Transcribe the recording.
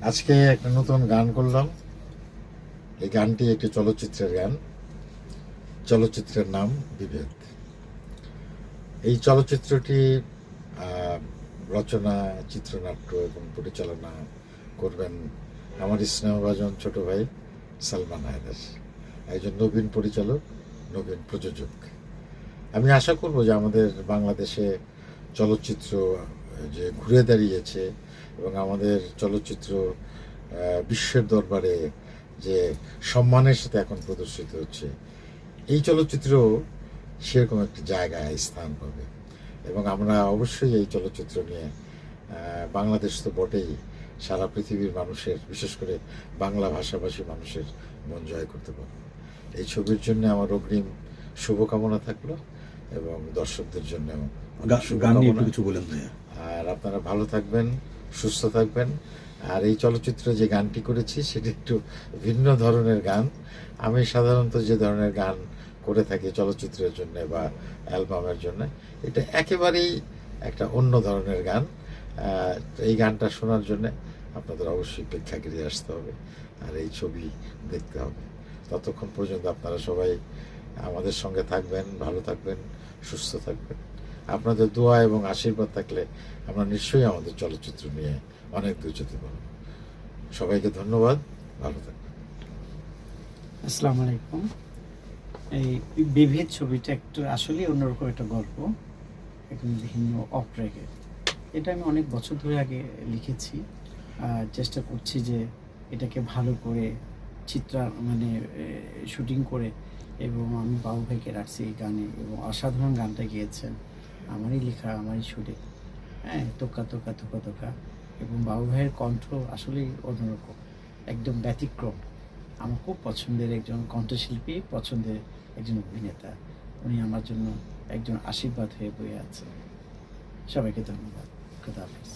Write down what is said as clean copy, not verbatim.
আজকে একটা নতুন গান করলাম। এই গানটি একটি চলচ্চিত্রের গান। চলচ্চিত্রের নাম বিভেদ। এই চলচ্চিত্রটি রচনা, চিত্রনাট্য এবং পরিচালনা করবেন আমার স্নেহভাজন ছোট ভাই সালমান হায়দার, একজন নবীন পরিচালক, নবীন প্রযোজক। আমি আশা করব যে আমাদের বাংলাদেশে চলচ্চিত্র যে ঘুরে দাঁড়িয়েছে এবং আমাদের চলচ্চিত্র বিশ্বের দরবারে যে সম্মানের সাথে এখন প্রদর্শিত হচ্ছে, এই চলচ্চিত্র সেরকম একটি জায়গায় স্থান পাবে এবং আমরা অবশ্যই এই চলচ্চিত্র নিয়ে বাংলাদেশ তো বটেই, সারা পৃথিবীর মানুষের, বিশেষ করে বাংলা ভাষাভাষী মানুষের মন জয় করতে পারব। এই ছবির জন্য আমার অগ্রিম শুভকামনা থাকলো এবং দর্শকদের জন্য কিছু বলেন। আর আপনারা ভালো থাকবেন, সুস্থ থাকবেন। আর এই চলচ্চিত্রে যে গানটি করেছি সেটি একটু ভিন্ন ধরনের গান। আমি সাধারণত যে ধরনের গান করে থাকি চলচ্চিত্রের জন্য বা অ্যালবামের জন্য, এটা একেবারেই একটা অন্য ধরনের গান। এই গানটা শোনার জন্য আপনাদের অবশ্যই প্রেক্ষাগৃহে আসতে হবে আর এই ছবি দেখতে হবে। ততক্ষণ পর্যন্ত আপনারা সবাই আমাদের সঙ্গে থাকবেন, ভালো থাকবেন, সুস্থ থাকবেন। আপনাদের দোয়া এবং আশীর্বাদ থাকলে আমরা নিশ্চয়ই আমাদের চলচ্চিত্র নিয়ে অনেক দূর যেতে পারব। সবাইকে ধন্যবাদ, ভালো থাকবেন। আসসালামু আলাইকুম। এই বিভেদ ছবিটা একটু আসলেই অন্যরকম একটা গল্প, একদম ভিন্ন অপ্রেগের। এটা আমি অনেক বছর ধরে আগে লিখেছি, চেষ্টা করছি যে এটাকে ভালো করে শুটিং করে, এবং আমি বাবু ভাইকে রাখছি এই গানে, এবং অসাধারণ গানটা গিয়েছেন আমারই লেখা, আমারই সুরে। তোকা তোকা তোকা তোকা, এবং বাবু ভাইয়ের কণ্ঠ আসলেই অন্যরকম, একদম ব্যতিক্রম। আমার খুব পছন্দের একজন কণ্ঠশিল্পী, পছন্দের একজন অভিনেতা। উনি আমার জন্য একজন আশীর্বাদ হয়ে বয়ে আছে। সবাইকে ধন্যবাদ। খোদা হাফেজ।